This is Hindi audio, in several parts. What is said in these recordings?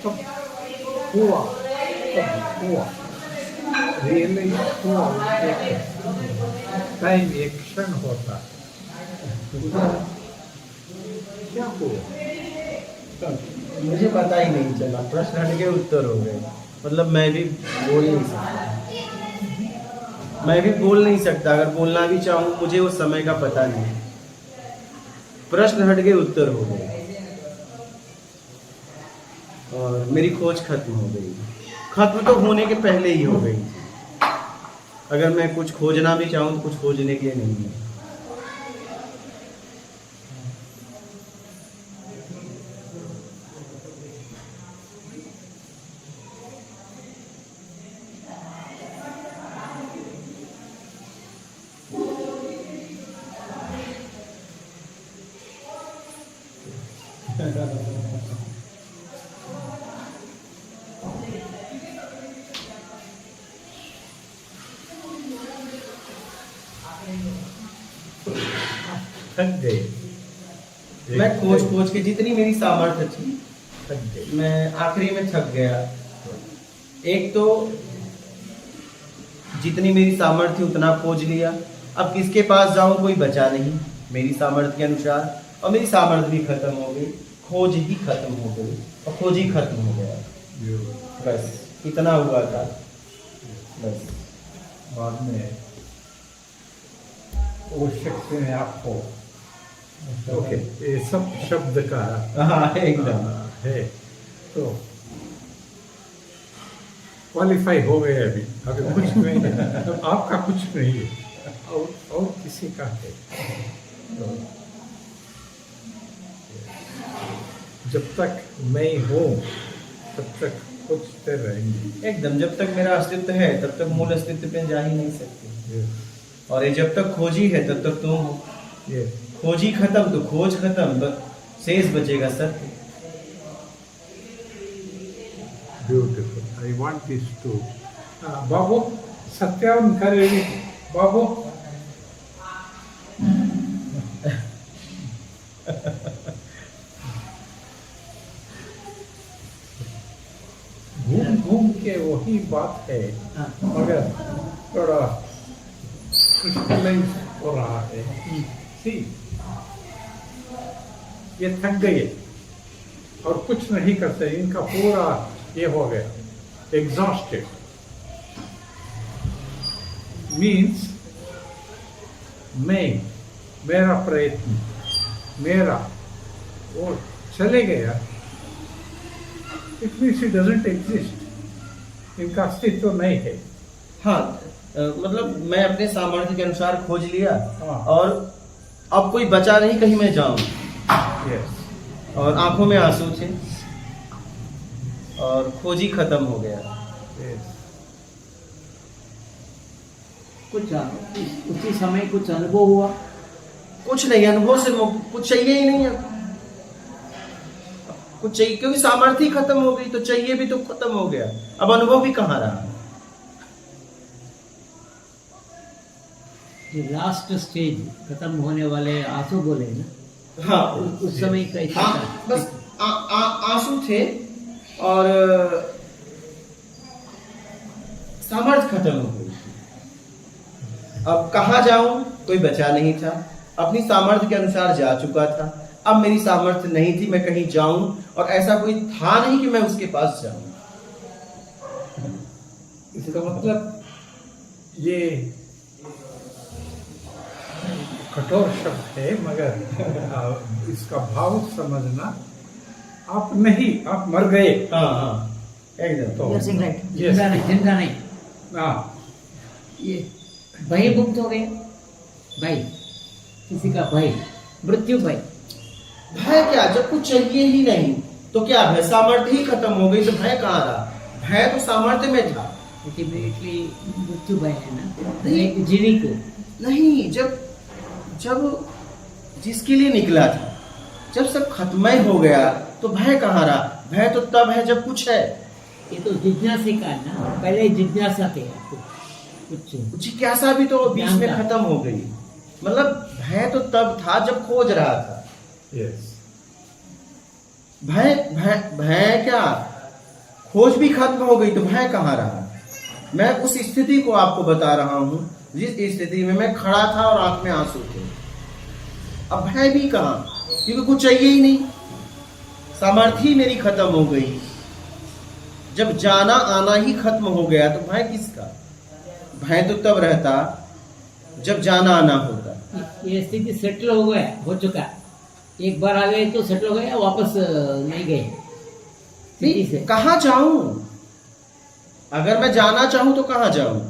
तब हुआ, तब हुआ, रियली हुआ। टाइम एक क्षण होता है, उधर क्या हुआ? मुझे पता ही नहीं चला, प्रश्न हट के उत्तर हो गए। मतलब मैं भी बोल नहीं सकता, मैं भी बोल नहीं सकता। अगर बोलना भी चाहूँ मुझे उस समय का पता नहीं। प्रश्न हट के उत्तर हो गए और मेरी खोज खत्म हो गई। खत्म तो होने के पहले ही हो गई। अगर मैं कुछ खोजना भी चाहूँ तो कुछ खोजने के लिए नहीं है। थक गए। मैं खोज खोज के जितनी मेरी सामर्थ्य थी, थक गए। मैं आखिरी में थक गया। एक तो जितनी मेरी सामर्थ्य थी उतना खोज लिया। अब किसके पास जाऊं, कोई बचा नहीं मेरी सामर्थ्य के अनुसार, और मेरी सामर्थ्य भी खत्म हो गई। खोज ही खत्म हो गई और खोज ही खत्म हो गया। बस इतना हुआ था। बस बाद में वो शख्स ने आपको, ओके, ये सब शब्द का हाँ एकदम है, तो क्वालिफाई हो गए। अभी कुछ नहीं है, तो आपका कुछ नहीं है, और किसी का है। तो जब तक मैं हूँ तब तक खोजते रहेंगे। एकदम। जब तक मेरा अस्तित्व है तब तक मूल अस्तित्व पे जा ही नहीं सकते। और ये जब तक खोजी है तब तक तुम हो। ये खोजी खत्म तो खोज खत्म, शेष बचेगा सत्य। Beautiful. I want this too. बाबू सत्यावन करेंगे बाबू। घूम घूम के वही बात है, मगर थोड़ा क्रिस्टलाइज हो रहा है। सी, ये थक गए और कुछ नहीं करते, इनका पूरा ये हो गया, एग्जॉस्टेड। मीन्स मैं, मेरा प्रयत्न, मेरा वो चले गया। It means it doesn't exist, इनका अस्तित्व नहीं है। हाँ, मतलब मैं अपने सामर्थ्य के अनुसार खोज लिया। हाँ। और अब कोई बचा नहीं कहीं मैं जाऊं। यस। और आंखों में आंसू थे और खोज ही खत्म हो गया। यस। कुछ उसी समय कुछ अनुभव हुआ? कुछ नहीं, अनुभव से कुछ चाहिए ही नहीं है। कुछ चाहिए क्योंकि सामर्थ्य ही खत्म हो गई, तो चाहिए भी तो खत्म हो गया। अब अनुभव भी कहाँ रहा। जो लास्ट स्टेज खत्म होने वाले आंसू बोले ना, हाँ, उस समय कैसा था? बस आंसू थे और सामर्थ्य खत्म हो गई। अब कहाँ जाऊं, कोई बचा नहीं था। अपनी सामर्थ्य के अनुसार जा चुका था। अब मेरी सामर्थ्य नहीं थी मैं कहीं जाऊं, और ऐसा कोई था नहीं कि मैं उसके पास जाऊं। इसका मतलब ये कठोर शब्द है, मगर इसका भाव समझना। आप नहीं, आप मर गए। हाँ हाँ एकदम। तो You're saying right. Yes. जिंदा नहीं। हाँ, ये भय मुक्त हो गए। भय, किसी का भय, मृत्यु भय। भय क्या, जब कुछ चाहिए ही नहीं तो क्या भय, सामर्थ्य ही खत्म हो गई तो भय कहाँ रहा। भय तो सामर्थ्य में था। अल्टीमेटली मृत्यु भय है ना, एक जीवी को। नहीं, जब जिसके लिए निकला था, जब सब खत्म ही हो गया तो भय कहाँ रहा। भय तो तब है जब कुछ है। ये तो जिज्ञासा का है ना, पहले जिज्ञासा थे कुछ जिज्ञासा भी तो बीच में जानता। खत्म हो गई। मतलब भय तो तब था जब खोज रहा था। यस। भय भय भय क्या, खोज भी खत्म हो गई तो भय कहाँ रहा? मैं उस स्थिति को आपको बता रहा हूं जिस स्थिति में मैं खड़ा था और आंख में आंसू थे। अब भय भी कहां, क्योंकि कुछ चाहिए ही नहीं, सामर्थ्य ही मेरी खत्म हो गई। जब जाना आना ही खत्म हो गया तो भय किसका? भय तो तब रहता जब जाना आना होता। ये स्थिति सेटल हो गया, हो चुका। एक बार आ गए तो सेटल हो गया, वापस नहीं गए स्थिति से। कहाँ जाऊं? अगर मैं जाना चाहूं तो कहाँ जाऊं?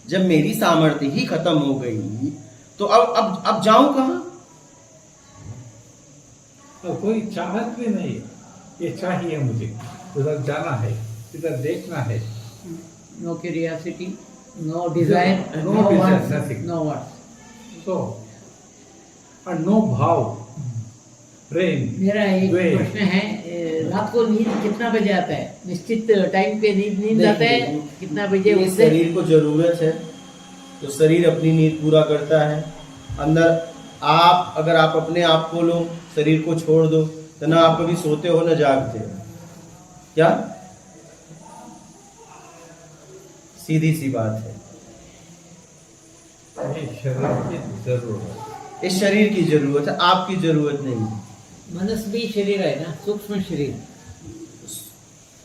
जब मेरी सामर्थ्य ही खत्म हो गई तो अब जाऊं कहाँ? और कोई चाहत भी नहीं, ये चाहिए मुझे, उधर जाना है, इधर देखना है। No curiosity, no desire, No no desire, wants, nothing. No wants. So, और नो भाव, प्रेम, मेरा एक द्वेष। प्रश्न है, रात को नींद कितना बजे आता है? निश्चित टाइम पे नींद आता है? कितना बजे ये उससे? शरीर को जरूरत है तो शरीर अपनी नींद पूरा करता है। अंदर आप अगर आप अपने आप को लो, शरीर को छोड़ दो तो ना आप कभी सोते हो ना जागते हो। क्या? सीधी सी बात है। ये शरीर की जरूरत, इस शरीर की जरूरत है, आपकी जरूरत नहीं। मनस भी शरीर है ना, सूक्ष्म शरीर।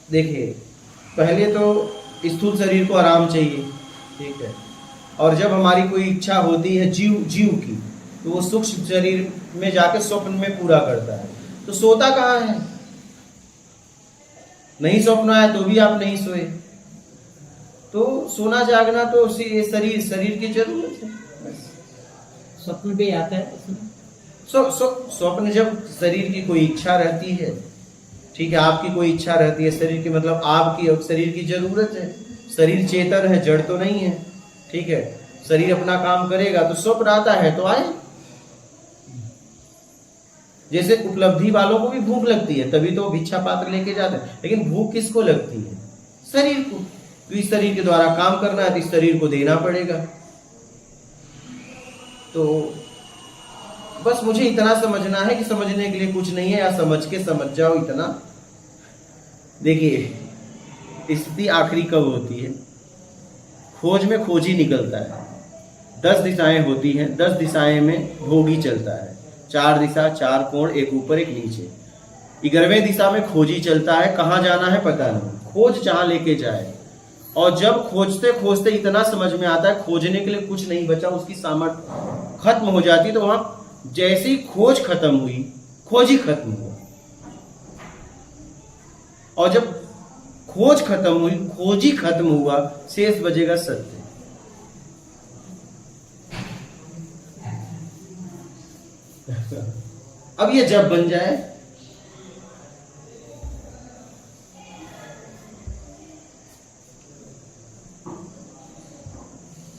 देखिए, पहले तो स्थूल शरीर को आराम चाहिए, ठीक है, और जब हमारी कोई इच्छा होती है जीव की, तो वो सूक्ष्म शरीर में जाकर स्वप्न में पूरा करता है। तो सोता कहाँ है? नहीं स्वप्न आया तो भी आप नहीं सोए। तो सोना जागना तो शरीर की जरूरत है। स्वप्न भी आता है उसमें। स्वप्न जब शरीर की कोई इच्छा रहती है, ठीक है, आपकी कोई इच्छा रहती है शरीर की, मतलब आपकी शरीर की जरूरत है। शरीर चेतन है, जड़ तो नहीं है, ठीक है। शरीर अपना काम करेगा तो स्वप्न आता है तो आए। जैसे उपलब्धि वालों को भी भूख लगती है, तभी तो भिक्षा पात्र लेके जाते हैं, लेकिन भूख किसको लगती है? शरीर को। तो इस शरीर के द्वारा काम करना है तो इस शरीर को देना पड़ेगा। तो बस मुझे इतना समझना है कि समझने के लिए कुछ नहीं है, या समझ के समझ जाओ इतना। देखिए, स्थिति आखिरी कब होती है? खोज में खोजी निकलता है। 10 दिशाएं होती हैं, 10 दिशाएं में भोगी चलता है। 4 दिशा, 4 कोण, एक ऊपर एक नीचे। 11वें दिशा में खोजी चलता है, कहाँ जाना है पता नहीं, खोज जहां लेके जाए। और जब खोजते खोजते इतना समझ में आता है खोजने के लिए कुछ नहीं बचा, उसकी सामर्थ्य खत्म हो जाती, तो वहां जैसे ही खोज खत्म हुई, खोज ही खत्म हुआ। और जब खोज खत्म हुई, खोज ही खत्म हुआ, शेष बजेगा सत्य। अब ये जब बन जाए,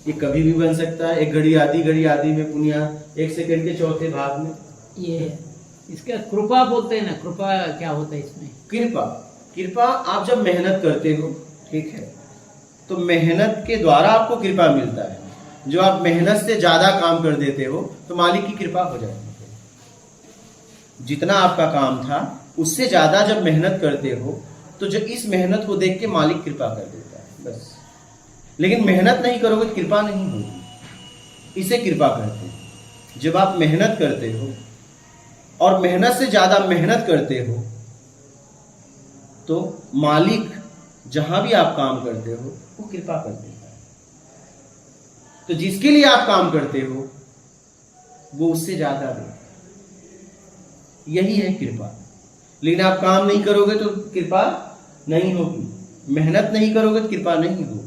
ये कभी भी बन सकता है। एक घड़ी आदि में पुनिया, 1 सेकंड के चौथे भाग में। ये इसका कृपा बोलते हैं ना, कृपा क्या होता है इसमें? कृपा आप जब मेहनत करते हो, ठीक है, तो मेहनत के द्वारा आपको कृपा मिलता है। जो आप मेहनत से ज्यादा काम कर देते हो तो मालिक की कृपा हो जाती है। जितना आपका काम था उससे ज्यादा जब मेहनत करते हो तो जो इस मेहनत को देख के मालिक कृपा कर देता है, बस। लेकिन मेहनत नहीं करोगे तो कृपा नहीं होगी। इसे कृपा कहते हैं। जब आप मेहनत करते हो और मेहनत से ज्यादा मेहनत करते हो तो मालिक जहां भी आप काम करते हो वो कृपा कर देता है। तो जिसके लिए आप काम करते हो वो उससे ज्यादा दे। यही है कृपा। लेकिन आप काम नहीं करोगे तो कृपा नहीं होगी, मेहनत नहीं करोगे तो कृपा नहीं होगी।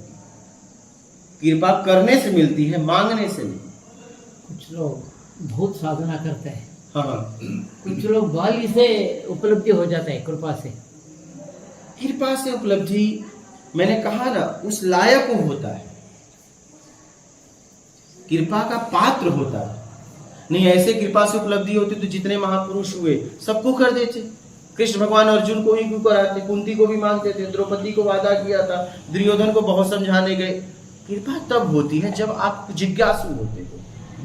कृपा करने से मिलती है, मांगने से नहीं। कुछ लोग बहुत साधना करते हैं, हाँ, कुछ लोग बाली से उपलब्धि हो जाता है कृपा से। कृपा से उपलब्धि, मैंने कहा ना, उस लायक वो होता है, कृपा का पात्र होता है। नहीं ऐसे कृपा से उपलब्धि होती तो जितने महापुरुष हुए सबको कर देते। कृष्ण भगवान अर्जुन को ही क्यों कराते? कुंती को भी मांगते थे, द्रौपदी को वादा किया था, दुर्योधन को बहुत समझाने गए। कृपा तब होती है जब आप जिज्ञासु होते हो,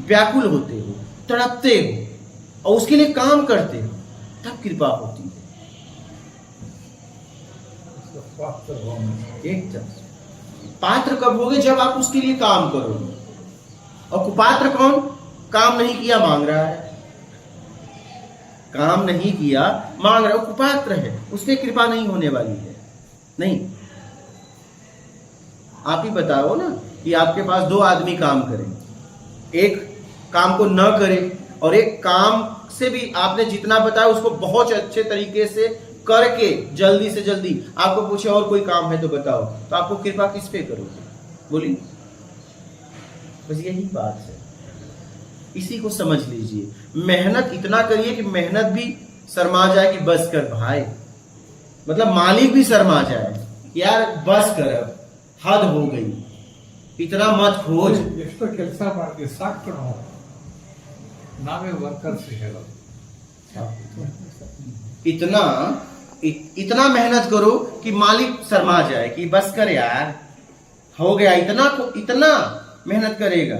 व्याकुल होते हो, तड़पते हो और उसके लिए काम करते हो, तब कृपा होती है। पात्र होने। एकदम। पात्र कब होगे? जब आप उसके लिए काम करोगे। और कुपात्र कौन? काम नहीं किया, मांग रहा है। काम नहीं किया, मांग रहा है, वो कुपात्र है। उस पर कृपा नहीं होने वाली है। नहीं, आप ही बताओ ना कि आपके पास दो आदमी काम करें, एक काम को न करे और एक काम से भी आपने जितना बताया उसको बहुत अच्छे तरीके से करके जल्दी से जल्दी आपको पूछे और कोई काम है तो बताओ, तो आपको कृपा किस पे करोगे? बोलिए। बस यही बात है, इसी को समझ लीजिए। मेहनत इतना करिए कि मेहनत भी शर्मा जाए कि बस कर भाई, मतलब मालिक भी शर्मा जाए, यार बस कर, अब हद हो गई, इतना मत खोज। ಎಷ್ಟೋ ಕೆಲಸ ಮಾಡಿ ಸಾಕು ನಾವು ನಾವೇ ವರ್ಕರ್ಸ್ ಹೇಳೋದು इतना मेहनत करो कि मालिक शर्मा जाए कि बस कर यार, हो गया, इतना मेहनत करेगा